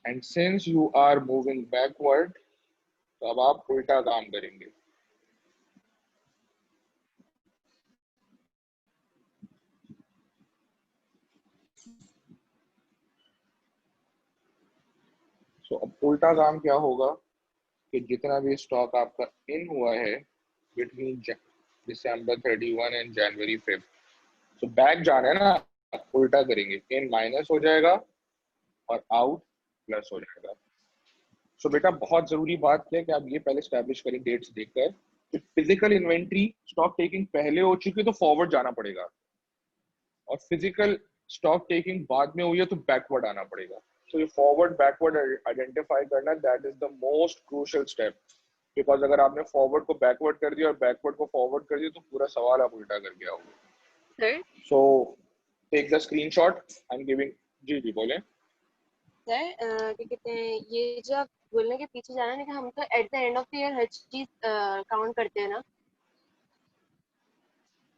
And since you are moving backward, तो अब आप उल्टा काम करेंगे. So अब उल्टा काम क्या होगा कि जितना भी स्टॉक आपका इन हुआ है between December 31 and January 5th, तो बैक जाना है ना, उल्टा करेंगे. इन माइनस हो जाएगा और आउट प्लस हो जाएगा. सो बेटा बहुत जरूरी बात है कि आप ये पहले स्टैब्लिश करें डेट्स देखकर कि फिजिकल इन्वेंट्री स्टॉक टेकिंग पहले हो चुकी है तो फॉरवर्ड जाना पड़ेगा, और फिजिकल स्टॉक टेकिंग बाद में हुई है तो बैकवर्ड आना पड़ेगा. तो ये फॉरवर्ड बैकवर्ड आइडेंटिफाई करना, that is the most crucial step. Because अगर आपने फॉरवर्ड को बैकवर्ड कर दिया और बैकवर्ड को फॉरवर्ड कर दिया तो पूरा सवाल आप उल्टा करके आओगे. So take the screenshot. I am giving. जी जी बोले सर. क्या कहते हैं, ये जो आप बोलने के पीछे जाना है कि हम तो at the end of the year हर चीज काउंट करते हैं ना.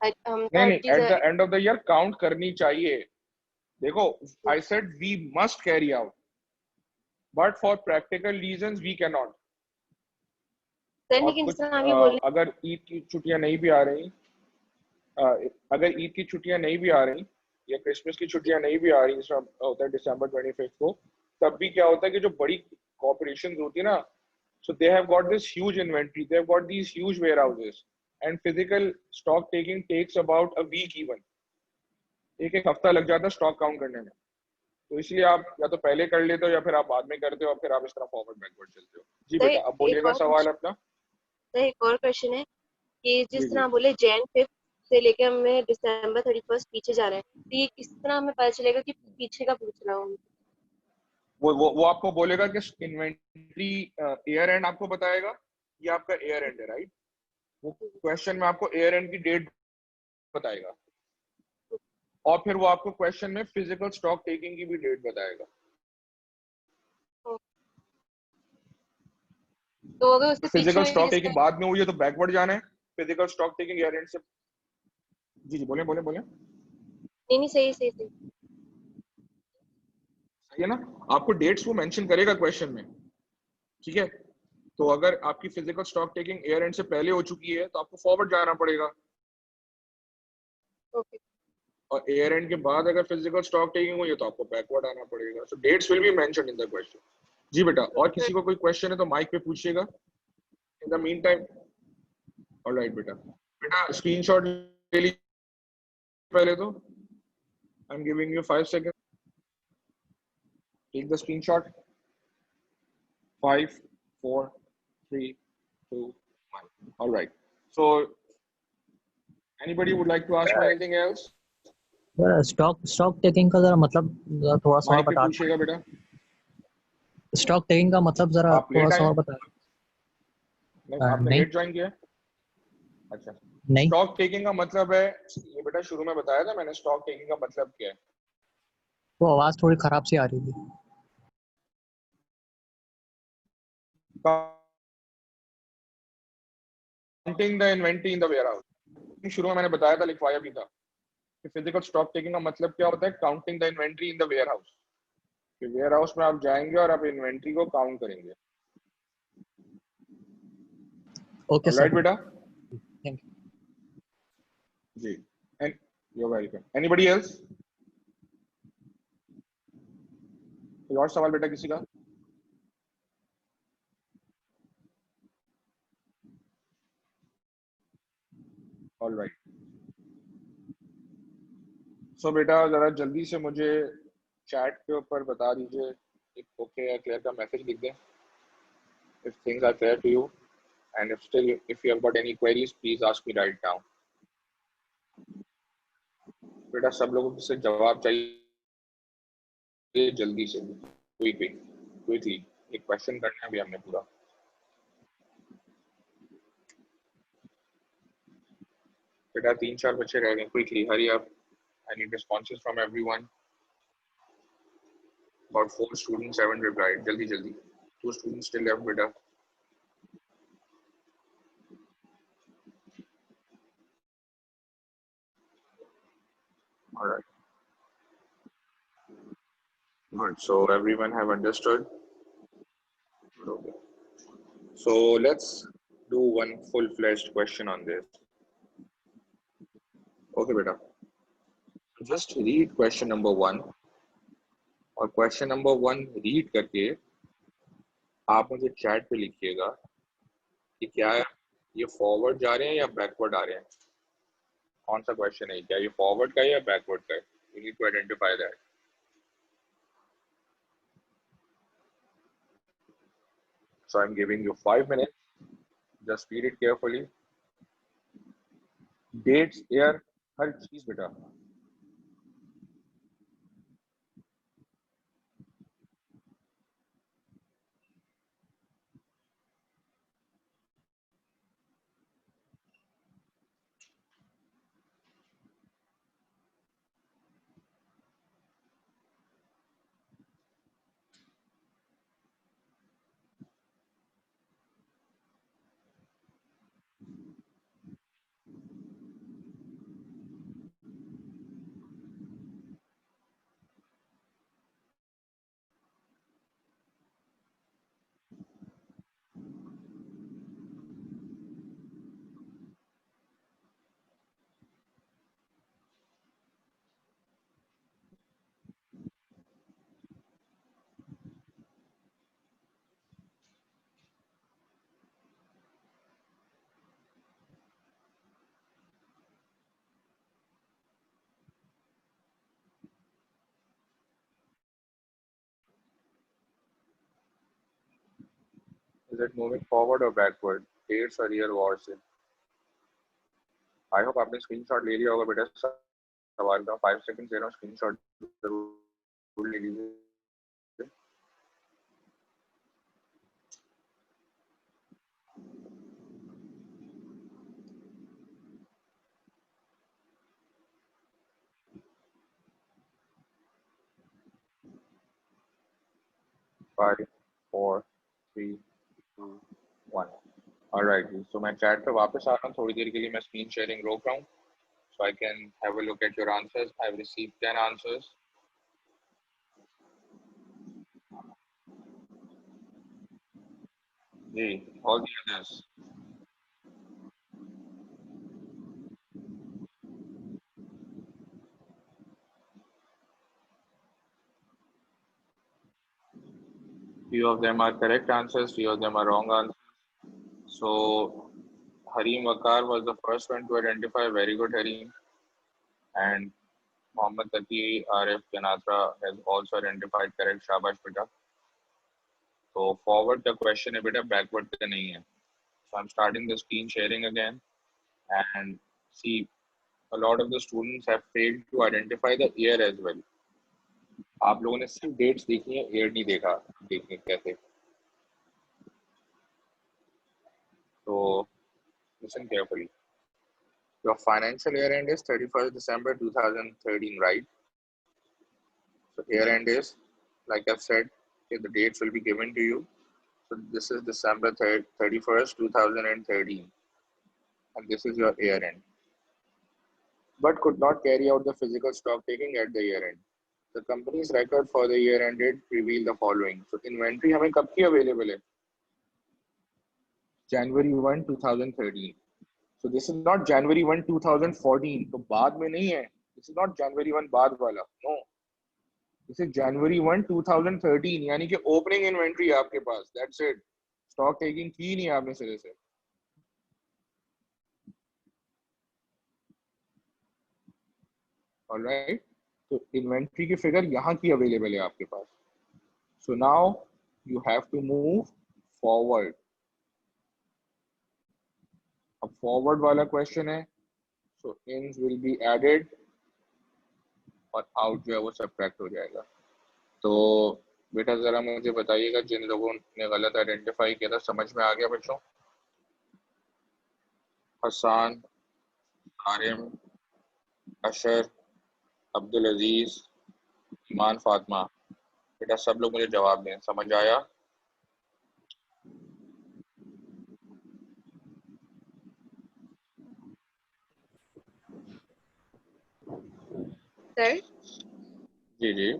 हम तो नहीं नहीं, at the end of the year count करनी चाहिए. देखो, I said we must carry out, but for practical reasons we can not. Sir लेकिन जिस तरह आप ये बोल रहे हैं, अगर ईद की छुट्टियां नहीं भी आ रही, अगर ईद की छुट्टियां नहीं भी आ रही या क्रिसमस की छुट्टियां नहीं भी आ रही, जैसा होता है December 25 को, तब भी क्या होता है कि जो बड़ी कॉर्पोरेशन होती है ना, so they have got this huge inventory, they have got these huge warehouses, and physical stock taking takes about a week even. एक एक हफ्ता लग जाता है स्टॉक काउंट करने में. तो इसलिए आप या तो पहले कर लेते हो या फिर आप बाद में करते हो और फिर आप इस तरह फॉरवर्ड बैकवर्ड चलते हो. जी बेटा, अब बोलिएगा सवाल अपना. सर एक और क्वेश्चन है कि जिस तरह बोले Jan 5 से लेकर हमें December 31 पीछे जा रहे हैं, तो ये किस तरह हमें पता चलेगा कि पीछे का पूछ रहा हूँ. वो आपको बोलेगा कि इन्वेंट्री ईयर एंड आपको बताएगा, ये आपका ईयर एंड है, राइट. वो क्वेश्चन में आपको ईयर एंड की डेट बताएगा और फिर वो आपको क्वेश्चन में फिजिकल स्टॉक टेकिंग की भी डेट बताएगा. तो अगर उसके फिजिकल स्टॉक टेकिंग बाद में हुई है तो बैकवर्ड जाना है. Physical stock taking year and से. जी जी बोले बोले बोले. नहीं सही सही सही है ना. आपको डेट्स वो मेंशन करेगा क्वेश्चन में, ठीक है. तो अगर आपकी physical stock taking year and से पहले हो चुकी है तो आपको फॉरवर्ड जाना पड़ेगा. ओके. और ईयर एंड के बाद अगर फिजिकल स्टॉक टेकिंग हुई है तो आपको बैकवर्ड आना पड़ेगा. So dates will be mentioned in the question. जी बेटा, और किसी को कोई क्वेश्चन है तो माइक पे पूछिएगा. In the meantime. Alright बेटा. बेटा स्क्रीनशॉट ले लीजिए पहले तो. I am giving you 5 second. Take the screenshot. 5 4 3 2 1. Alright. So anybody would like to ask me anything else? Stock taking का जरा मतलब थोड़ा सा माइक पे बता. पूछिएगा बेटा. स्टॉक टेकिंग का मतलब जरा थोड़ा सा बता. आपने लेट ज्वाइन किया. अच्छा. नहीं, स्टॉक टेकिंग का मतलब है, ये बेटा शुरू में बताया था मैंने, स्टॉक टेकिंग का मतलब क्या है. वो आवाज थोड़ी खराब सी आ रही थी. Counting the inventory in the warehouse. शुरू में मैंने बताया था, लिखवाया भी था कि फिजिकल स्टॉक टेकिंग का मतलब क्या होता है. Counting the inventory in the warehouse. कि वेयरहाउस में आप जाएंगे और आप इन्वेंटरी को काउंट करेंगे. Okay sir. राइट बेटा. Thank you. जी. And you are welcome. Anybody else? कोई और सवाल बेटा किसी का? ऑलराइट. सो बेटा जरा जल्दी से मुझे चैट के ऊपर बता दीजिए एक ओके या क्लियर का मैसेज लिख दें if things are clear to you, and if you have got any queries please ask me right now. बेटा सब लोगों से जवाब चाहिए जल्दी से, क्विकली. एक क्वेश्चन करना है अभी हमने पूरा. बेटा 3-4 बच्चे रह गए. Quickly hurry up. I need responses from everyone. About 4 students haven't replied. जल्दी 2 students still left बेटा. All right. Good. So everyone have understood. Okay. So let's do one full-fledged question on this. Okay, beta. Just read question number 1 और question number 1 read करके आप मुझे chat पे लिखिएगा कि क्या ये फॉरवर्ड जा रहे हैं या बैकवर्ड आ रहे हैं. कौन सा क्वेश्चन है, क्या ये फॉरवर्ड का है या बैकवर्ड का है? You need to identify that. So I'm giving you 5 minutes. Just read it carefully. Dates, year, हर चीज बेटा. Is it moving forward or backward? Dates or year wars? I hope आपने स्क्रीनशॉट ले लिया होगा बेटा सवाल का. 5 सेकंड दे रहा हूँ, स्क्रीनशॉट जरूर ले लीजिए. 5 4 3 2 1. ऑलराइट जी. सो मैं चैट पे वापस आ रहा हूँ. थोड़ी देर के लिए मैं स्क्रीन शेयरिंग रोक रहा हूँ so I can have a look at your answers. I've received 10 answers. Ji, all the others. Few of them are correct answers, few of them are wrong answers. So Harim Wakar was the first one to identify. Very good, Harim. And Mohammad Taki Arif Janatra has also identified correct. Shabash beta. So forward the question a bit, backward the nahi hai. So I'm starting the screen sharing again, and see, a lot of the students have failed to identify the year as well. आप लोगों ने सिर्फ dates देखी है, year नहीं देखा. देखने कैसे. So listen carefully. Your financial year end is 31st December 2013, right? So year end is, like I've said, okay, the dates will be given to you. So this is December 31st, 2013. And this is your year end. But could not carry out the physical stock taking at the year end. The company's record for the year end did reveal the following. So inventory हमें कब की available है? January 1, 2013. So this is not January 1, 2014. तो बाद में नहीं है. This is not January 1 बाद वाला. No. This is January 1, 2013. यानी कि opening inventory है आपके पास. That's it. Stock taking की नहीं आपने सिरे से. Alright. तो inventory की figure यहाँ की available है आपके पास. So now you have to move forward. अब forward वाला question है. So ins will be added और out जो है वो subtract हो जाएगा. तो बेटा जरा मुझे बताइएगा जिन लोगों ने गलत आइडेंटिफाई किया था, समझ में आ गया बच्चों? हसान, आरिम, अशर, अब्दुल अजीज, ईमान, फातिमा, बेटा सब लोग मुझे जवाब दें. समझ आया? सर जी जी।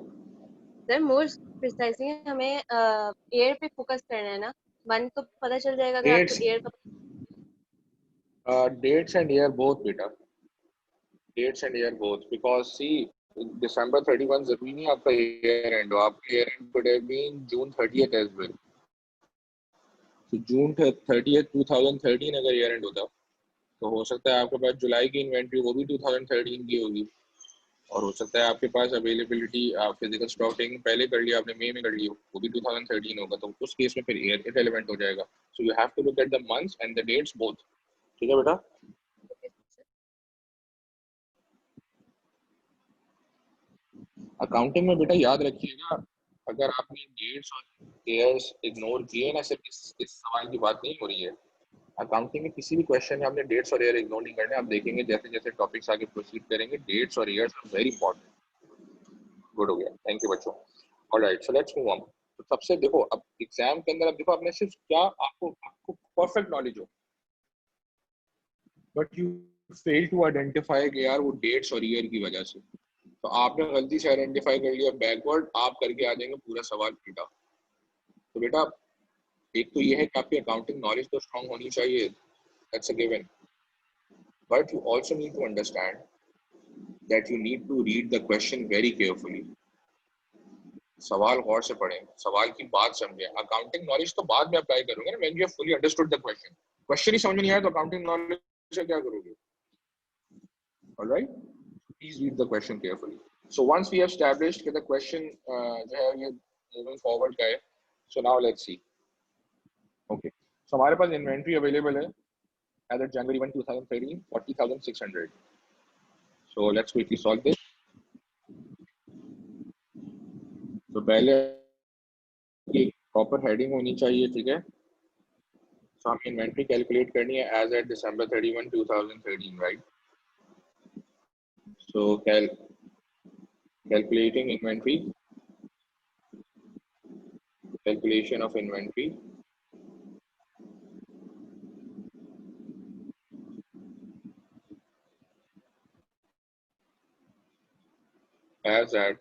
सर मोर प्रिसाइजली हमें एयर पे फोकस करना है ना, मंथ तो पता चल जाएगा कि आपको डेट्स, एयर का। डेट्स एंड ईयर बोथ बेटा, dates and year both, because see December 31 जरूरी नहीं आपका ईयर एंड हो, आपका year end could have been June 30th as well. तो June 30th 2013 अगर ईयर एंड होता तो हो सकता है आपके पास जुलाई की इन्वेंट्री वो भी 2013 की होगी, और हो सकता है आपके पास अवेलेबिलिटी फिजिकल स्टॉक टेकिंग पहले कर लिया आपने, मई में कर ली हो, वो भी 2013 होगा, तो उस केस में फिर ईयर इररिलेवेंट हो जाएगा। So you have to look at the months and the dates both. ठीक है बेटा। अकाउंटिंग में बेटा याद रखिएगा, अगर आपने डेट्स और ईयर्स इग्नोर किए ना, सिर्फ इस सवाल की बात नहीं हो रही है, अकाउंटिंग में किसी भी क्वेश्चन में आपने डेट्स और ईयर इग्नोर नहीं करने। आप देखेंगे जैसे जैसे टॉपिक्स आगे प्रोसीड करेंगे, डेट्स और years are very important. Good हो गया, थैंक यू बच्चों। Alright, so let's move on. तो सबसे देखो, अब एग्जाम के अंदर अब देखो आपने सिर्फ क्या, आपको आपको परफेक्ट नॉलेज हो, but you fail to identify कि यार वो डेट्स और ईयर की वजह से, तो आपने गलती से आइडेंटिफाई कर लिया बैकवर्ड, आप करके आ जाएंगे पूरा सवाल उल्टा। तो बेटा एक तो ये है कि आपकी अकाउंटिंग नॉलेज तो स्ट्रांग होनी चाहिए, that's a given, but you also need to understand that you need to read the question very carefully. सवाल गौर से पढ़ें, सवाल की बात समझें। अकाउंटिंग नॉलेज तो बाद में अप्लाई करोगे ना, when you have fully understood the question. Question ही समझ में नहीं आया तो अकाउंटिंग नॉलेज से क्या करोगे? Alright, please read the question carefully. So once we have established कि द क्वेश्चन जो है ये मूविंग फॉरवर्ड का है, so now let's see. Okay, so हमारे पास इन्वेंट्री अवेलेबल है as of January 1, 2013, 40,600. So let's quickly solve this. तो पहले एक प्रॉपर हेडिंग होनी चाहिए, ठीक है। सो हमें इन्वेंट्री कैलकुलेट करनी है as at December 31, 2013, right. So calculating inventory, calculation of inventory as at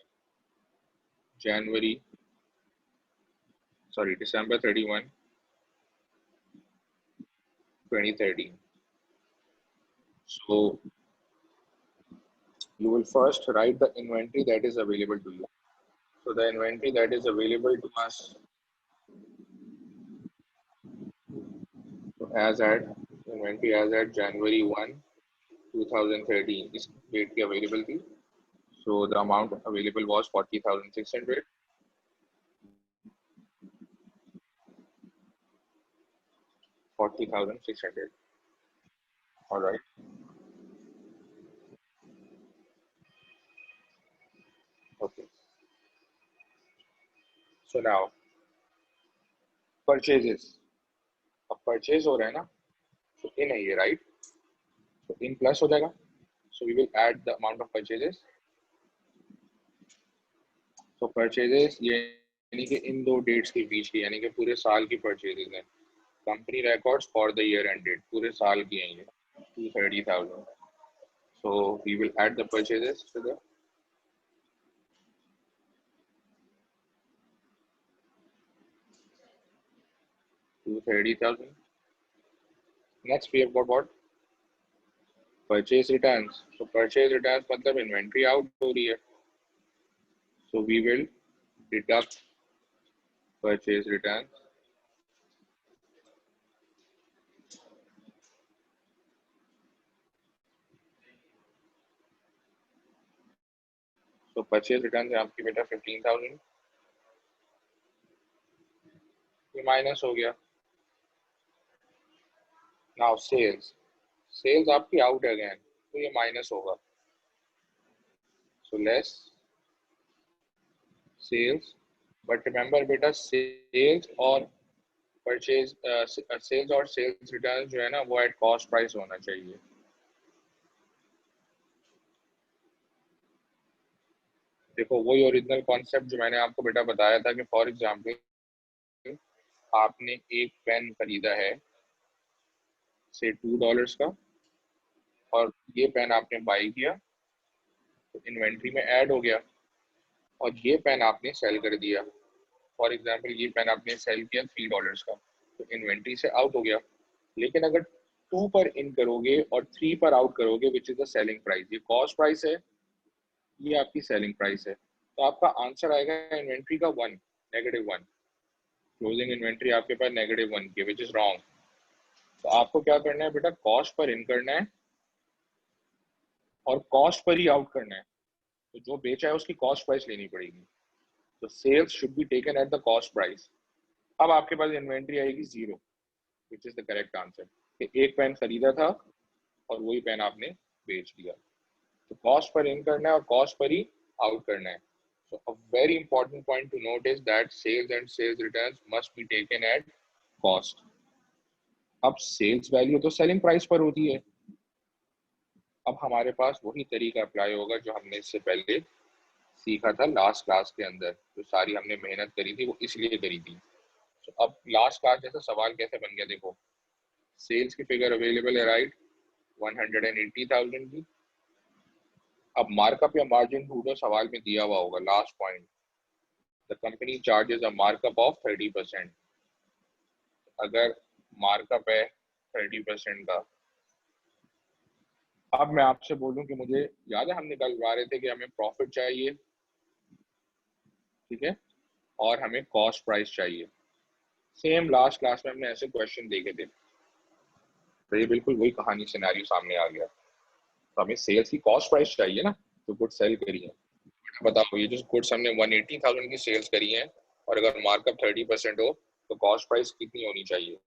December 31, 2013. So you will first write the inventory that is available to you. So the inventory that is available to us, so as at inventory as at January 1, 2013 is date की available थी. So the amount available was 40,600. 40,600. All right. Okay. So now purchases. अब purchase हो रहा है ना, so in है ये, right? So in plus हो जाएगा. So we will add the amount of purchases. So purchases ये यानी कि इन दो डेट्स के बीच की, यानी कि पूरे साल की purchases हैं. Company records for the year end date, पूरे साल की हैं ये 230,000. So we will add the purchases to the 230,000. Next we have got what? Purchase returns. So purchase returns मतलब inventory out हो रही है. So we will deduct purchase returns. So purchase returns है आपकी बेटा 15,000. ये माइनस हो गया. Now sales. Sales आपकी out again, तो ये माइनस होगा. So less sales, but remember बेटा sales और purchase sales और sales returns जो है ना वो at cost price होना चाहिए. देखो वही ओरिजिनल कॉन्सेप्ट जो मैंने आपको बेटा बताया था कि फॉर एग्जांपल आपने एक पेन खरीदा है से $2 का, और ये पेन आपने बाई किया तो इन्वेंट्री में ऐड हो गया और ये पेन आपने सेल कर दिया। फॉर एग्जांपल ये पेन आपने सेल किया $3 का, तो इन्वेंट्री से आउट हो गया। लेकिन अगर 2 पर इन करोगे और 3 पर आउट करोगे, विच इज द सेलिंग प्राइस, ये कॉस्ट प्राइस है, ये आपकी सेलिंग प्राइस है, तो आपका आंसर आएगा इन्वेंट्री का 1, -1। क्लोजिंग इन्वेंट्री आपके पास -1 की, विच इज रॉन्ग। तो आपको क्या करना है बेटा, कॉस्ट पर इन करना है और कॉस्ट पर ही आउट करना है। तो जो बेचा है उसकी कॉस्ट प्राइस लेनी पड़ेगी। तो sales should be taken at the cost price. अब आपके पास इन्वेंट्री आएगी 0, which is the correct answer. एक पेन खरीदा था और वही पेन आपने बेच दिया। तो कॉस्ट पर इन करना है और कॉस्ट पर ही आउट करना है। So a very important point to note is that sales and sales returns must be taken at cost. अब सेल्स वैल्यू तो सेलिंग प्राइस पर होती है। अब हमारे पास वही तरीका अप्लाई होगा जो हमने इससे पहले सीखा था लास्ट क्लास के अंदर। जो सारी हमने मेहनत करी थी वो इसलिए करी थी। तो अब लास्ट क्लास जैसा सवाल कैसे बन गया देखो, सेल्स की फिगर अवेलेबल है राइट, 180,000 की। अब मार्कअप या मार्जिन ढूंढो, सवाल में दिया हुआ होगा last point, the company charges a markup of 30%। अगर मार्कअप है 30% का, अब मैं आपसे बोलूं कि मुझे याद है हमने कल बता रहे थे कि हमें प्रॉफिट चाहिए, ठीक है, और हमें कॉस्ट प्राइस चाहिए। सेम लास्ट क्लास में हमने ऐसे क्वेश्चन देखे थे, तो ये बिल्कुल वही कहानी सिनेरियो सामने आ गया। तो हमें सेल्स की कॉस्ट प्राइस चाहिए ना, तो गुड सेल करी है। बताओ ये जो गुड्स हमने 180,000 की सेल्स करी है और अगर मार्कअप 30% हो तो कॉस्ट प्राइस कितनी होनी चाहिए?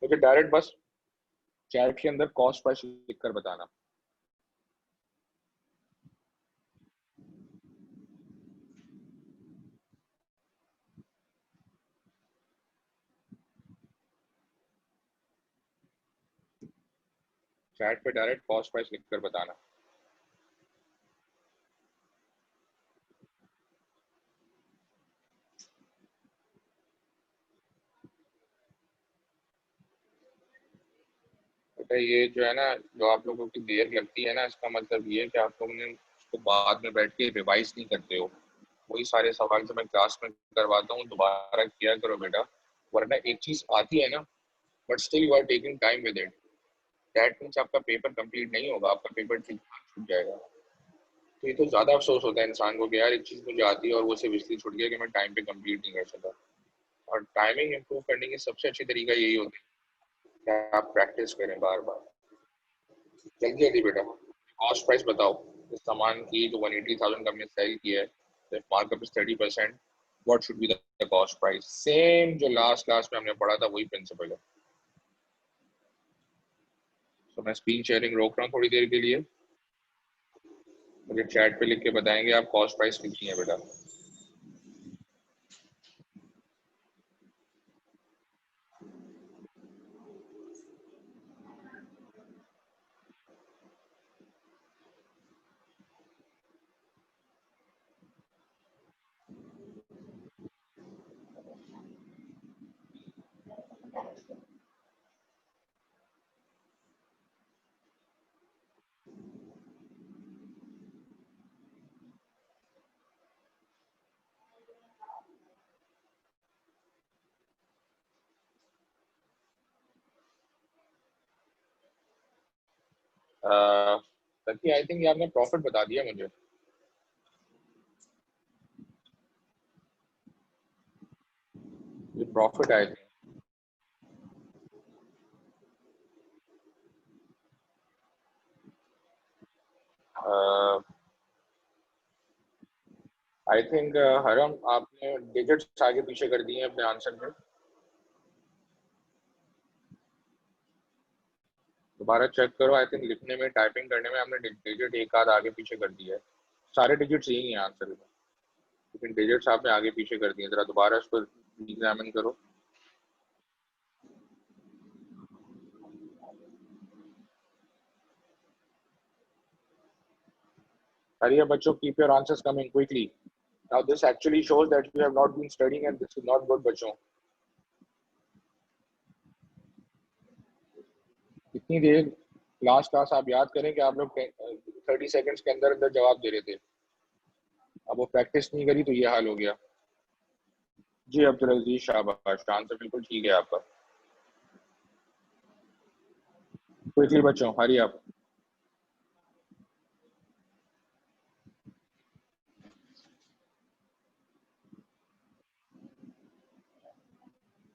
मुझे डायरेक्ट बस चैट के अंदर कॉस्ट प्राइस लिखकर बताना। चैट पे डायरेक्ट कॉस्ट प्राइस लिखकर बताना। बेटा ये जो है ना, जो आप लोगों की देर लगती है ना, इसका मतलब ये है कि आप लोगों ने उसको बाद में बैठ के रिवाइज नहीं करते हो। वही सारे सवाल जो मैं क्लास में करवाता हूँ दोबारा किया करो बेटा, वरना एक चीज आती है ना but still you are taking time with it, that means आपका पेपर कंप्लीट नहीं होगा, आपका पेपर छूट जाएगा। तो ये तो ज्यादा अफसोस होता है इंसान को कि यार एक चीज मुझे आती है और वो सिर्फ इसलिए छूट गया कि मैं टाइम पे कंप्लीट नहीं कर सका। और टाइमिंग इम्प्रूव करने की सबसे अच्छी तरीका यही होता है कि आप प्रैक्टिस करें बार बार। जल्दी जल्दी बेटा कॉस्ट प्राइस बताओ इस सामान की जो 180,000 का हमने सेल किया है, markup is 30%, what should be the cost price? Same जो लास्ट क्लास में हमने पढ़ा था वही प्रिंसिपल है। तो मैं स्क्रीन शेयरिंग रोक रहा हूँ थोड़ी देर के लिए, मुझे चैट पे लिख के बताएंगे आप कॉस्ट प्राइस कितनी है बेटा। तभी आई थिंक आपने प्रॉफिट बता दिया मुझे। ये प्रॉफिट आए थे। आई थिंक हरम आपने डिजिट्स आगे पीछे कर दिए अपने आंसर में। दोबारा चेक करो, आई थिंक लिखने में टाइपिंग करने में आपने डिजिट एक आध आगे पीछे कर दिया है। सारे डिजिट्स यही हैं आंसर में, लेकिन डिजिट्स आपने आगे पीछे कर दिए। जरा दोबारा इसको एग्जामिन करो। Hurry up, बच्चों, keep your answers coming quickly. Now this actually shows that you have not been studying and this is not good बच्चों। इतनी देर लास्ट क्लास आप याद करें कि आप लोग 30 सेकंड्स के अंदर अंदर जवाब दे रहे थे। अब वो प्रैक्टिस नहीं करी तो ये हाल हो गया। जी अब्दुल अजीज शाबाश, आंसर बिल्कुल ठीक है आपका। क्विकली बच्चों, हरी आप।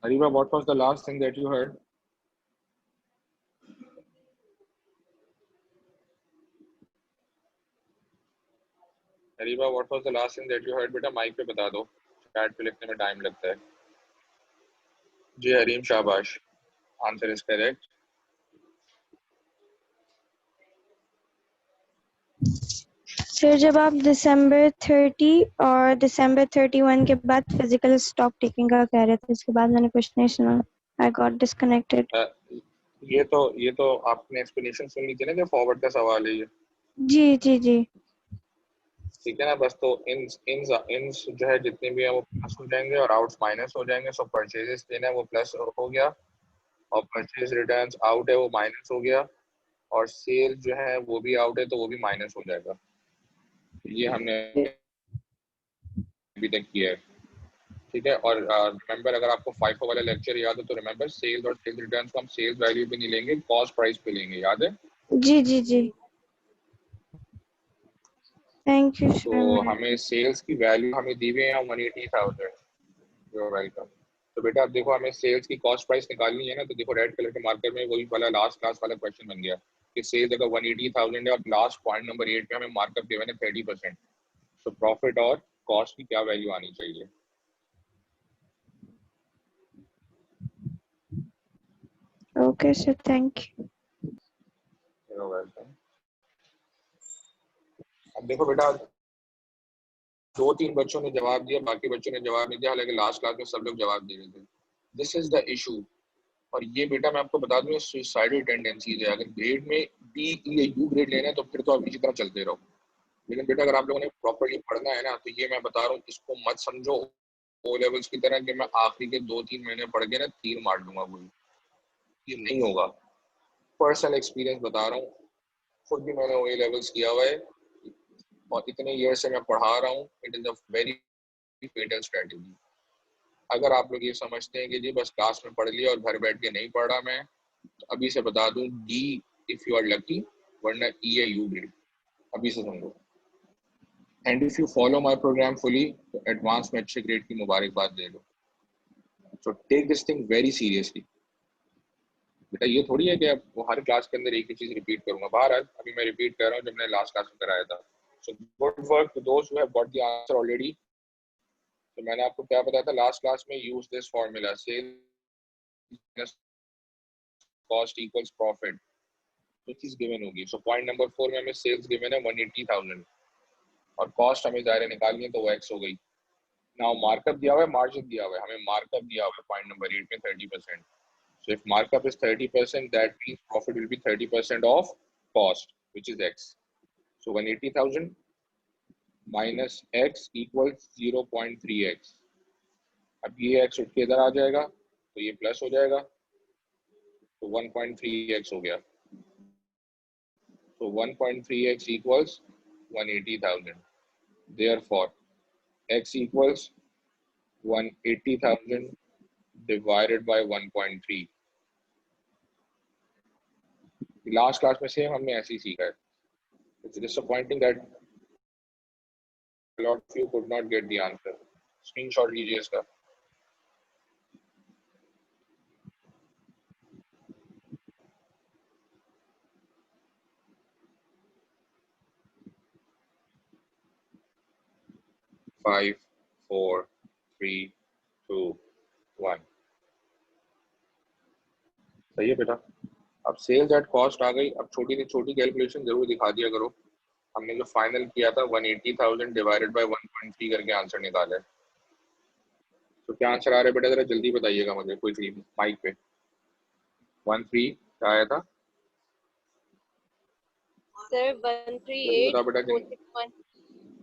Hariba, what was the last thing that you heard? Hariba, what was the last thing that you heard? बेटा माइक पे बता दो, चैट पे लिखने में टाइम लगता है। जी हरीम शाबाश, आंसर इज करेक्ट। सर जब आप दिसंबर 30 और दिसंबर 31 के बाद फिजिकल स्टॉक टेकिंग का कह रहे थे, इसके बाद मैंने कुछ नहीं सुना, आई गॉट डिस्कनेक्टेड। ये तो आपने एक्सप्लेनेशन सुन ली थी ना, जो फॉरवर्ड का सवाल है ये। जी जी जी ठीक है ना, बस तो इन्स इन्स इन्स जो है जितने भी है वो प्लस हो जाएंगे और आउट्स माइनस हो जाएंगे। सो परचेजेस देना है वो प्लस हो गया, और परचेज रिटर्न्स आउट है वो माइनस हो गया, और सेल जो है वो भी आउट है तो वो भी माइनस हो जाएगा। ये हमने अभी तक किया है। ठीक है, और रिमेंबर अगर आपको फाइफो वाला लेक्चर याद हो तो रिमेंबर सेल्स और सेल्स रिटर्न्स को हम सेल्स वैल्यू पे नहीं लेंगे, कॉस्ट प्राइस पे लेंगे, याद है? जी जी जी थैंक यू तो हमें सेल्स की वैल्यू हमें दी हुई है 180,000। You are welcome. तो बेटा अब देखो, हमें सेल्स की कॉस्ट प्राइस निकालनी है ना, तो देखो रेड कलर के मार्कर में वही वाला लास्ट क्लास वाला क्वेश्चन बन गया कि सेल्स अगर 180,000 है और लास्ट पॉइंट नंबर 8 पे हमें मार्कअप गिवन है 30%, तो प्रॉफिट और कॉस्ट की क्या वैल्यू आनी चाहिए? Okay sir, thank you. You are welcome. अब देखो बेटा, 2-3 बच्चों ने जवाब दिया, बाकी बच्चों ने जवाब नहीं दिया, हालांकि लास्ट क्लास में सब लोग जवाब दे रहे थे। This is the issue. और ये बेटा मैं आपको बता दूं, सुसाइडल टेंडेंसीज है। अगर ग्रेड में बी ई या यू ग्रेड लेना है तो फिर तो आप इसी तरह चलते रहो, लेकिन बेटा अगर आप लोगों ने प्रॉपर्ली पढ़ना है ना, तो ये मैं बता रहा हूँ, इसको मत समझो ओ लेवल्स की तरह कि मैं आखिरी के 2-3 महीने पढ़ के ना तीर मार दूंगा कोई, ये नहीं होगा। पर्सनल एक्सपीरियंस बता रहा हूँ, खुद भी मैंने ओ लेवल्स किया हुआ है और इतने ईयर से मैं पढ़ा रहा हूँ। It is a very fatal strategy. अगर आप लोग ये समझते हैं कि जी बस क्लास में पढ़ लिया और घर बैठ के नहीं पढ़ा मैं, तो अभी से बता दूं, D if you are lucky, वरना ई या यू ग्रेड, अभी से समझो। And if you follow my program fully तो एडवांस में अच्छे ग्रेड की मुबारकबाद दे दो। So take this thing very seriously. बेटा ये थोड़ी है कि अब वो हर क्लास के अंदर एक ही चीज रिपीट करूंगा। बहरहाल अभी मैं रिपीट कर रहा हूँ जो मैंने लास्ट क्लास में कराया था। सो गुड वर्क टू दोस्त who have got the answer already. तो मैंने आपको क्या बताया था लास्ट क्लास में? Use this formula, sales cost equals profit, तो चीज गिवन होगी। सो पॉइंट नंबर 4 में हमें सेल्स गिवन है 180,000 और कॉस्ट हमें ज़ाहिर निकालनी है, तो वो एक्स हो गई। नाउ मार्कअप दिया हुआ है, मार्जिन दिया हुआ है, हमें मार्कअप दिया हुआ है पॉइंट नंबर 8 में 30%। So if markup is 30%, that means profit will be 30% of cost which is x. So 180,000 minus x equals 0.3x। अब ये एक्स उठ के इधर आ जाएगा तो ये प्लस हो जाएगा, तो 1.3x हो गया। So 1.3x equals 180,000. Therefore, x equals 180,000 divided by 1.3. Last class में से हमने ऐसे ही सीखा है. It's disappointing that a lot of you could not get the answer. Screenshot लीजिए इसका. Five, 4, 3, 2, 1. सही है बेटा. अब सेल्स एट कॉस्ट आ गई. अब छोटी से छोटी कैलकुलेशन जरूर दिखा दिया करो. हमने जो फाइनल किया था 180,000 डिवाइडेड बाय 1.3 करके आंसर निकाला है. तो क्या आंसर आ रहा है बेटा, जरा जल्दी बताइएगा मुझे क्विकली माइक पे. 13 क्या आया था सर? 138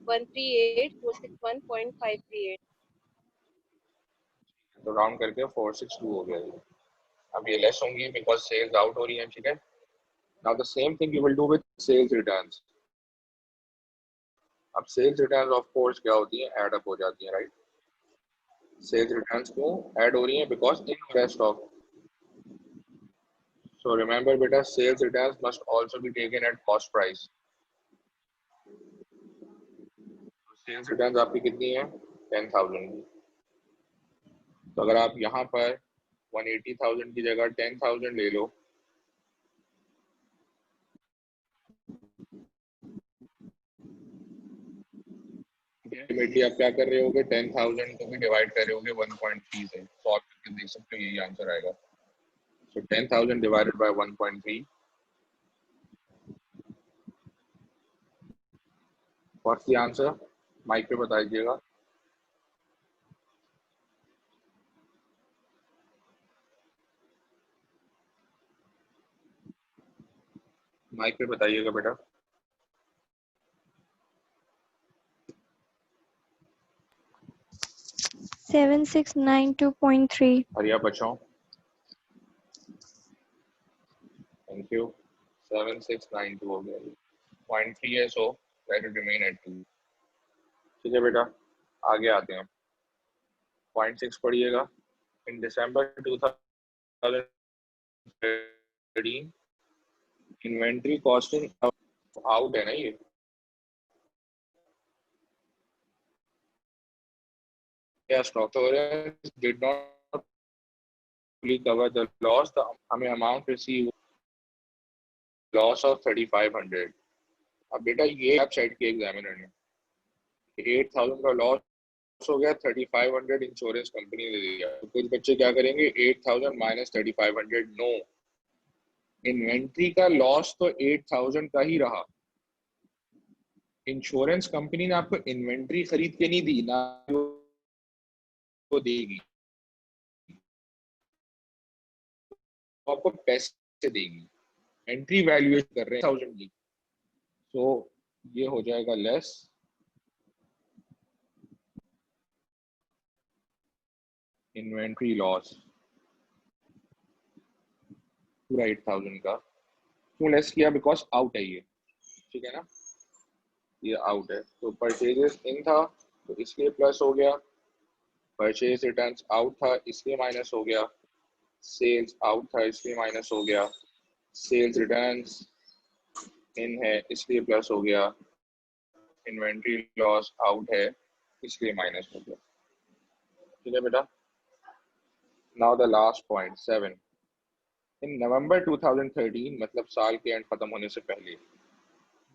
138,461.538। तो राउंड करके 462 हो गया ये. अब ये लेस होंगी बिकॉज सेल्स आउट हो रही है. ठीक है. Now the same thing you will do with sales returns. अब सेल्स रिटर्न ऑफ कोर्स क्या होती है, ऐड अप हो जाती है, राइट। सेल्स रिटर्न्स क्यों ऐड हो रही है, बिकॉज इन हो रहा है स्टॉक। सो रिमेंबर बेटा, sales returns must also be taken at cost price. Sales returns आपकी कितनी है, 10,000 की। तो अगर आप यहाँ पर 180,000 की जगह 10,000 ले लो, अल्टीमेटली आप क्या कर रहे होगे, 10,000 को भी डिवाइड कर रहे होगे 1.3 से। तो आप देख सकते हो यही आंसर आएगा। So 10,000 divided by 1.3, what's the answer, mic पे बता दीजिएगा। माइक पे बताइएगा बेटा। 7692.3. हरिया बच्चों, थैंक यू। 7692 हो गया, 0.3 है, so let it remain at 2। ठीक है बेटा, आगे आते हैं। 0.6 पढ़िएगा। इन दिसंबर 2013 इन्वेंट्री कॉस्टिंग आउट है ना ये, क्या stock did not cover the loss, the हमें अमाउंट रिसीव लॉस ऑफ 3500। अब बेटा ये आप साइड के एग्जामिनर ने 8,000 का लॉस हो गया, 3500 इंश्योरेंस कंपनी ने दिया। तो कुछ बच्चे क्या करेंगे, 8,000 माइनस 3500, नो, इन्वेंट्री का लॉस तो 8,000 का ही रहा। इंश्योरेंस कंपनी ने आपको इन्वेंट्री खरीद के नहीं दी ना, वो देगी, तो आपको पैसे देगी। एंट्री वैल्यूएशन कर रहे हैं 1000 की, तो ये हो जाएगा लेस इन्वेंट्री लॉस, पूरा 8,000 का। क्यों लेस किया, बिकॉज आउट है ये, ठीक है ना, ये आउट है। तो परचेजेस इन था तो इसलिए प्लस हो गया, परचेज रिटर्न्स आउट था इसलिए माइनस हो गया, सेल्स आउट था इसलिए माइनस हो गया, सेल्स रिटर्न्स इन है इसलिए प्लस हो गया, इन्वेंट्री लॉस आउट है इसलिए माइनस हो गया। ठीक है बेटा। Now the last point 7, in November 2013, मतलब साल के एंड खत्म होने से पहले,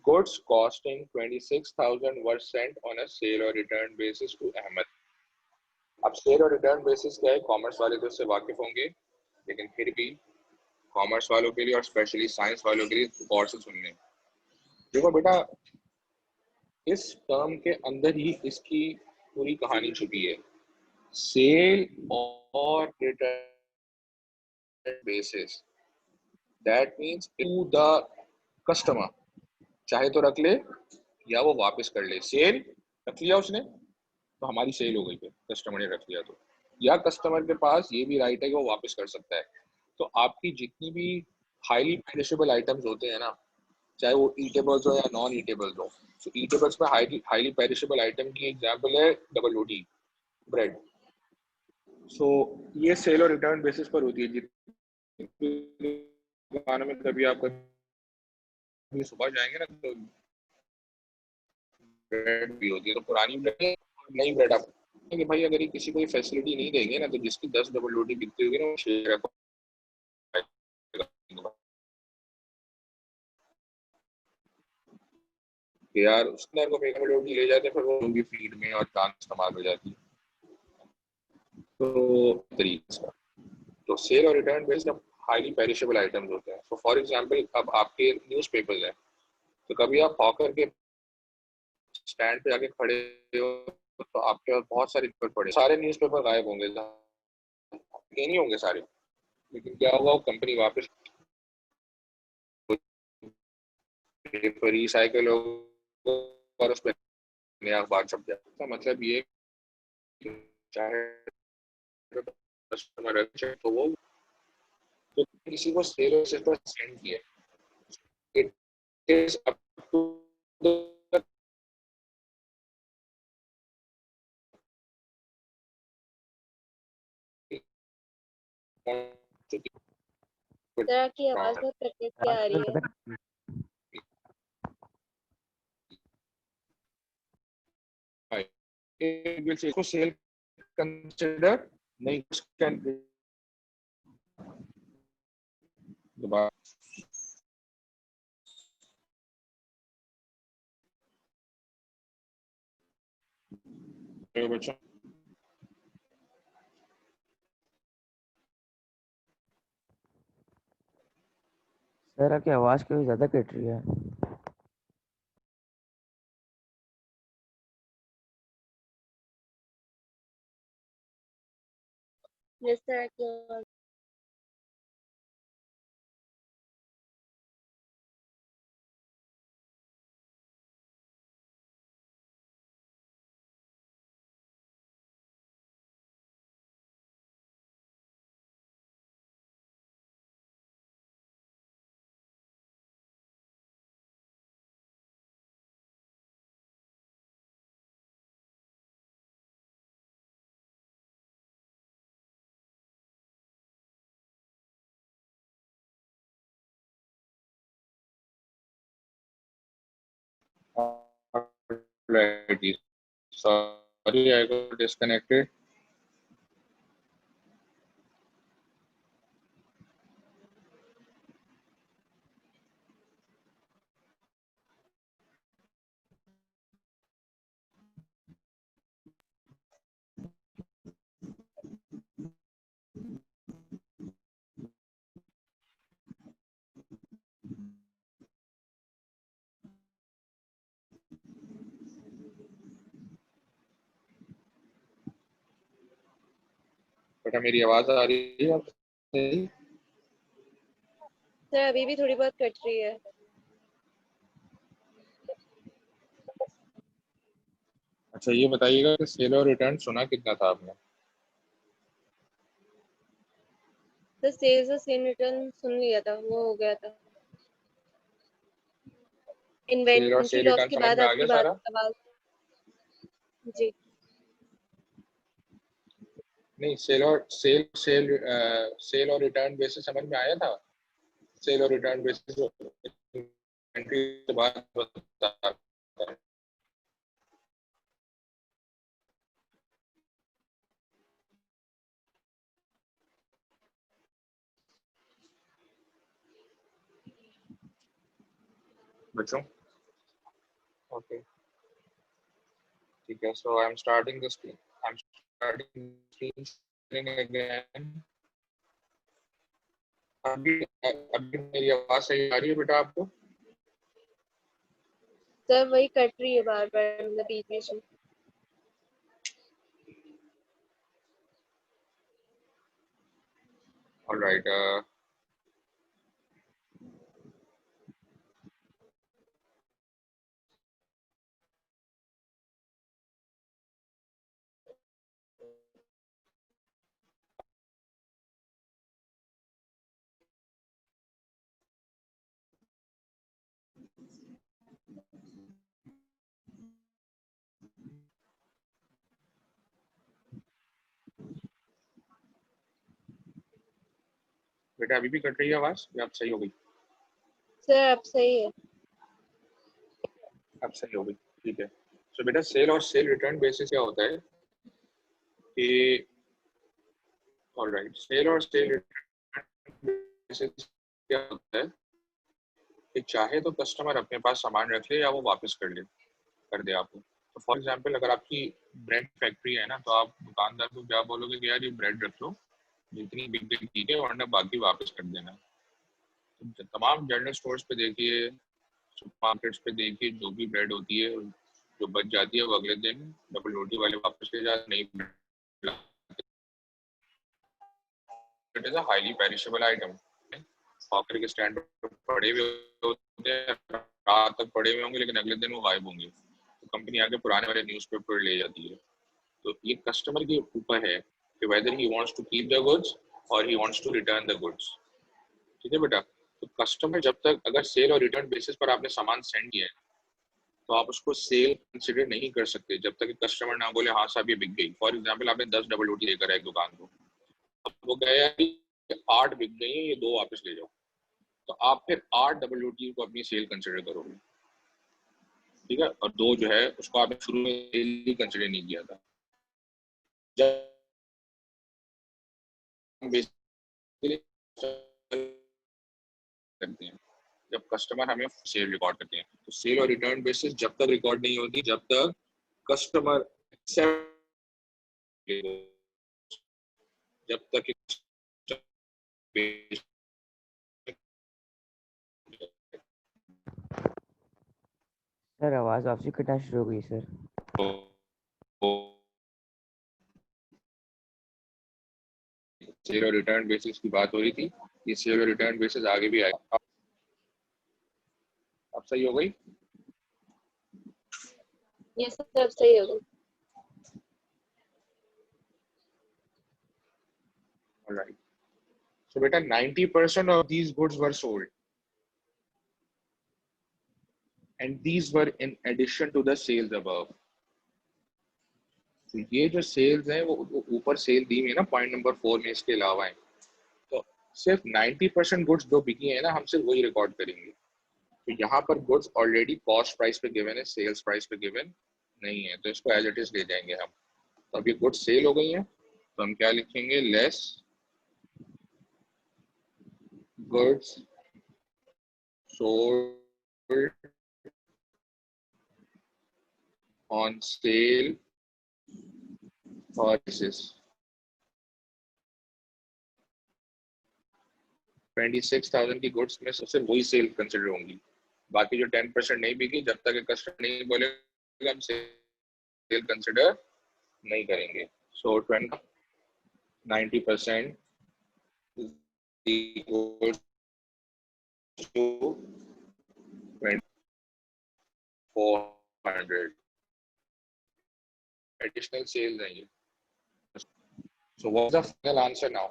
goods costing 26,000 were sent on a sale और रिटर्न बेसिस टू अहमद। अब सेल और रिटर्न बेसिस क्या है, कॉमर्स वाले तो इससे वाकिफ होंगे, लेकिन फिर भी कॉमर्स वालों के लिए और स्पेशली साइंस वालों के लिए गौर से सुन लें। देखो बेटा, इस टर्म के अंदर ही इसकी पूरी कहानी छुपी है। सेल और return basis, that means to the customer, चाहे तो रख ले या वो वापस कर ले। सेल रख लिया उसने तो हमारी सेल हो गई, फिर कस्टमर ने रख लिया तो, या कस्टमर के पास ये भी राइट है कि वो वापस कर सकता है। तो आपकी जितनी भी हाईली पेरिशेबल आइटम्स होते हैं ना, चाहे वो ईटेबल्स हो या नॉन ईटेबल्स हो, तो ईटेबल्स में हाईली पेरिशेबल आइटम की एग्जांपल है डबल रोटी, ब्रेड। सो ये सेल और रिटर्न बेसिस पर होती है। जितनी दुकानों में कभी आप सुबह जाएंगे ना, तो ब्रेड भी होती है, तो पुरानी ब्रेड नई ब्रेड आप कि भाई अगर ये किसी को फैसिलिटी नहीं देंगे ना, तो जिसकी 10 डबल रोटी बिकती होगी ना, वो शेयर यार उसने को डबल रोटी ले जाते, फिर वो होगी फीड में और जान इस्तेमाल हो जाती है। तो तरीका, तो सेल और return based highly perishable items होते हैं। सो फॉर एग्जांपल, अब आपके न्यूज़पेपर्स हैं, तो कभी आप हॉकर के स्टैंड पे जाके खड़े हो तो आपके पास बहुत सारे पेपर पड़े, सारे न्यूज़पेपर गायब होंगे, ये नहीं होंगे सारे, लेकिन क्या होगा, वो कंपनी वापस पेपर रिसाइकल होगा और उस पर नया अखबार छप जाए। तो मतलब ये चाहे कस्टमर अच्छा तो वो तो किसी को सेल पर सेंड किया, it is up to the sir की आवाज बहुत कट के आ रही है। इसको सेल कंसिडर नहीं दोबारा बच्चों सर आपकी आवाज क्यों ज्यादा कट रही है? यस सर की आवाज। sorry I got disconnected. बेटा मेरी आवाज आ रही है आप सही? सर अभी भी थोड़ी बहुत कट रही है। अच्छा ये बताइएगा कि सेल और रिटर्न सुना कितना था आपने? सर सेल्स और सेल रिटर्न सुन लिया था, वो हो गया था। सेल और इन्वेंट्री सेल लॉस रिटर्न के समझ बाद में आ आपकी गया बात सारा? आवाज। जी नहीं सेल और रिटर्न बेसिस समझ में आया था? सेल और रिटर्न बेसिस इन्वेंट्री के बाद बता बच्चों ओके ठीक है so I'm starting the screen again अभी अभी मेरी आवाज सही आ रही है बेटा आपको? सर वही कट रही है बार बार, मतलब बीच बीच में। All right बेटा अभी भी कट रही है आवाज या अब सही हो गई? सर अब सही है। अब सही हो गई ठीक है so बेटा सेल और सेल रिटर्न बेसिस क्या होता है कि ऑलराइट सेल और सेल रिटर्न बेसिस क्या होता है कि चाहे तो कस्टमर अपने पास सामान रख ले या वो वापस कर दे आपको। तो फॉर एग्जांपल अगर आपकी ब्रेड फैक्ट्री है ना तो आप दुकानदार को क्या बोलोगे कि यार ये ब्रेड रख लो जितनी बिक गई ठीक है वरना बाकी वापस कर देना। तो तमाम जनरल स्टोर्स पे देखिए सुपर मार्केट्स पे देखिए जो भी ब्रेड होती है जो बच जाती है वो अगले दिन डबल रोटी वाले वापस ले जाते नहीं। It is a highly perishable item. Hawker के स्टैंड पर पड़े हुए होते हैं रात तक पड़े हुए होंगे लेकिन अगले दिन वो गायब होंगे तो कंपनी आगे पुराने वाले न्यूज़पेपर ले जाती है। तो ये कस्टमर के ऊपर है कि whether he wants to keep the goods और he wants to return the goods. ठीक है बेटा तो कस्टमर जब तक अगर सेल और रिटर्न बेसिस पर आपने सामान सेंड किया है तो आप उसको सेल कंसिडर नहीं कर सकते जब तक कस्टमर ना बोले हाँ साहब ये बिक गई। फॉर एग्जाम्पल आपने 10 डबल रोटी लेकर आए दुकान को, अब वो गया 8 बिक गई है, ये 2 वापस ले जाओ, तो आप फिर 8 WTO को अपनी सेल कंसिडर करोगे, ठीक है। और 2 जो है उसको आपने शुरू में सेल कंसिडर नहीं किया था। जब बेसिकली करते हैं, जब कस्टमर हमें सेल रिकॉर्ड करते हैं, तो सेल और रिटर्न बेसिस जब तक रिकॉर्ड नहीं होती जब तक कस्टमर एक्सेप्ट, जब तक सर आवाज आपसे कटना शुरू हो गई सर। सेल और रिटर्न बेसिस की बात हो रही थी, ये सेल और रिटर्न बेसिस आगे भी आएगा। अब सही हो गई? ये सब सही होगा। Alright. So beta 90% of these goods were sold, and these were in addition to the sales above. तो ये जो सेल्स हैं वो ऊपर सेल दी हुई है ना पॉइंट नंबर 4 में, इसके अलावा है। तो सिर्फ 90% गुड्स जो बिकी है ना, हम सिर्फ वही रिकॉर्ड करेंगे। तो यहाँ पर गुड्स ऑलरेडी कॉस्ट प्राइस पे गिवन है, सेल्स प्राइस पे गिवन नहीं है, तो इसको एज इट इज ले जाएंगे हम। तो अब ये गुड्स सेल हो गई हैं, तो हम क्या लिखेंगे, less goods sold on sale or basis। 26,000 की गुड्स में सबसे वही सेल कंसिडर होंगी, बाकी जो 10% नहीं बिकी, जब तक कस्टमर नहीं बोलेगा हम सेल कंसिडर नहीं करेंगे। सो 90% equals to 2400 additional sales हैं ये। So what's the final answer now?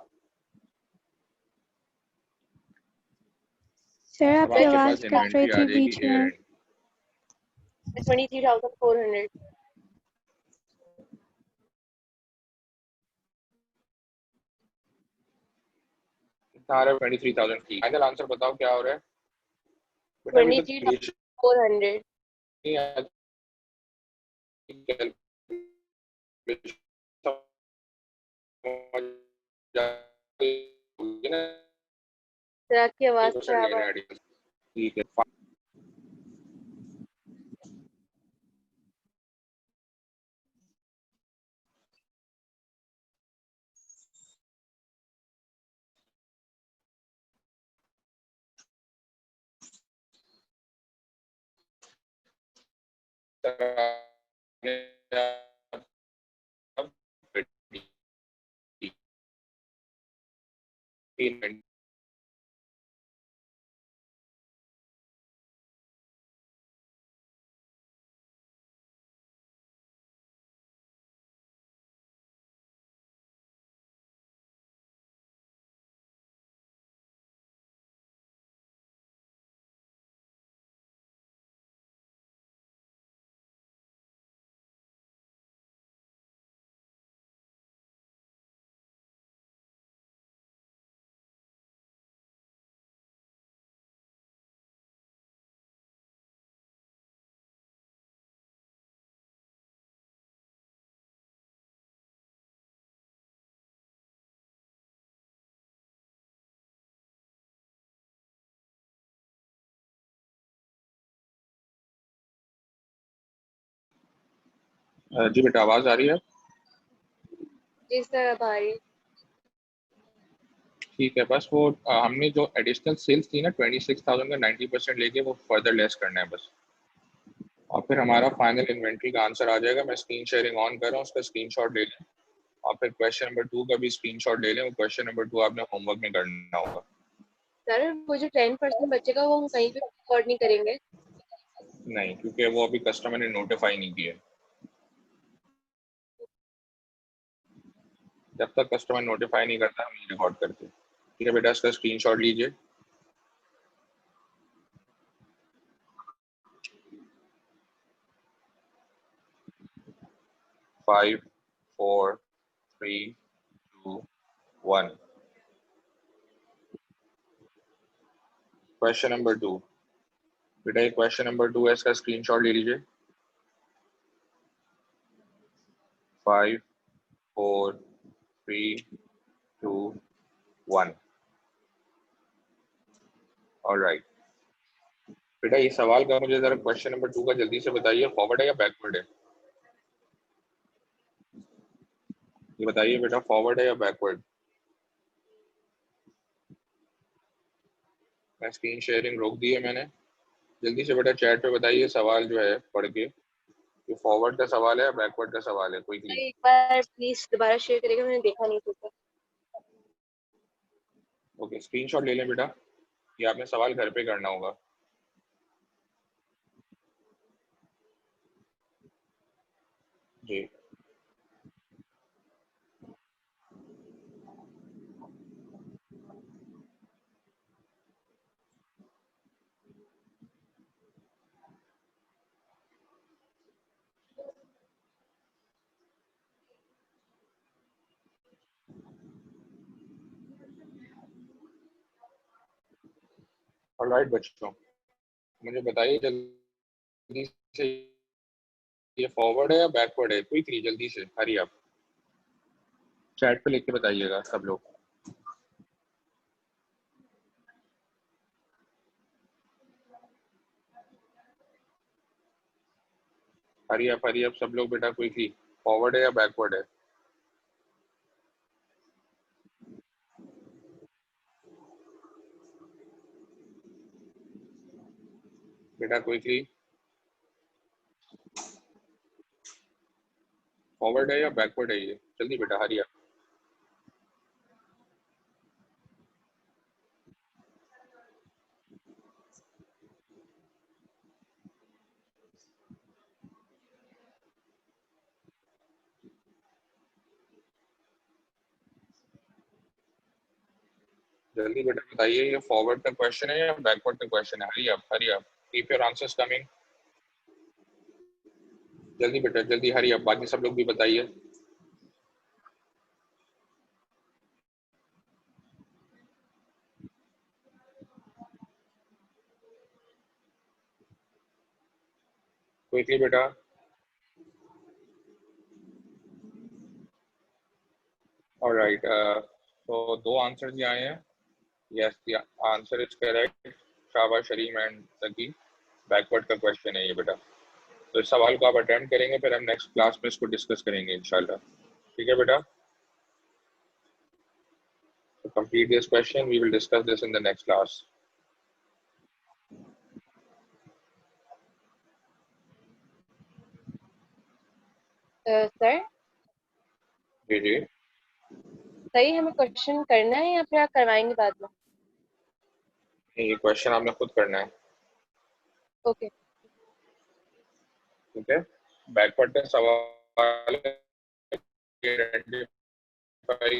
Sir अब आपकी आपके आवाज पास कट रही इन्वेंट्री आ थी जाएगी बीच एयर में। एंड। 23,400। कितना आ रहा है? 23,000 की फाइनल आंसर बताओ क्या हो रहा है? 23,400। सर आपकी आवाज खराब है। ठीक है। जी बेटा आवाज आ रही है? जी सर अब आ रही है। ठीक है, बस वो हमने जो एडिशनल सेल्स थी ना 26,000 का 90% लेके वो फर्दर लेस करना है बस, और फिर हमारा फाइनल इन्वेंट्री का आंसर आ जाएगा। मैं स्क्रीन शेयरिंग ऑन कर रहा हूँ, उसका स्क्रीनशॉट ले लें, और फिर क्वेश्चन नंबर 2 का भी स्क्रीनशॉट ले लें। वो क्वेश्चन नंबर 2 आपने होमवर्क में करना होगा। सर वो जो 10% बचेगा वो हम कहीं पे रिकॉर्ड नहीं करेंगे? नहीं, क्योंकि वो अभी कस्टमर ने नोटिफाई नहीं किया। जब तक कस्टमर नोटिफाई नहीं करता हम नहीं रिकॉर्ड करते। ठीक है बेटा, इसका स्क्रीनशॉट लीजिए। फाइव 4 3 2 1। क्वेश्चन नंबर 2 बेटा, ये क्वेश्चन नंबर 2 है, इसका स्क्रीनशॉट ले लीजिए। 5 4 3 2 1। ऑलराइट बेटा, ये सवाल का मुझे जरा क्वेश्चन नंबर 2 का जल्दी से बताइए, फॉरवर्ड है या बैकवर्ड है? ये बताइए बेटा, फॉरवर्ड है या बैकवर्ड? मैं स्क्रीन शेयरिंग रोक दी है मैंने। जल्दी से बेटा चैट पे बताइए सवाल जो है पढ़ के, ये फॉरवर्ड का सवाल है या बैकवर्ड का सवाल है, क्विकली। एक बार प्लीज दोबारा शेयर करेगा, मैंने देखा नहीं था। ओके, स्क्रीनशॉट ले लें बेटा, ये आपने सवाल घर पे करना होगा। जी ऑलराइट बच्चों, मुझे बताइए जल्दी से, ये फॉरवर्ड है या बैकवर्ड है, क्विकली जल्दी से, हरी आप चैट पे लिख के बताइएगा सब लोग। हरी आप सब लोग बेटा, क्विकली, फॉरवर्ड है या बैकवर्ड है? बेटा क्विकली, फॉरवर्ड है या बैकवर्ड है, ये जल्दी बेटा, हरी आप। जल्दी बेटा बताइए, ये फॉरवर्ड का क्वेश्चन है या बैकवर्ड का क्वेश्चन है? हरी आप कीप योर आंसर्स कमिंग। जल्दी बेटा जल्दी, हरी आप, बाकी सब लोग भी बताइए। क्विकली बेटा। ऑलराइट, तो दो आंसर ये आए हैं। Yes, the answer is correct, शाबाश शरीम एंड तकी, बैकवर्ड का क्वेश्चन है ये बेटा। तो इस सवाल को आप अटेम्प्ट करेंगे, फिर हम नेक्स्ट क्लास में इसको डिस्कस करेंगे इंशाल्लाह। ठीक है बेटा, to complete this question we will discuss this in the next class. Sir जी जी, सही, हमें क्वेश्चन करना है या फिर आप करवाएंगे बाद में? ये क्वेश्चन आपने खुद करना है। ओके ठीक है, बैकवर्ड का सवाल है, identify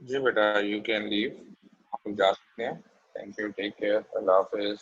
जी बेटा, यू कैन लीव, आप जा सकते हैं। थैंक यू, टेक केयर, अल्लाह हाफिज।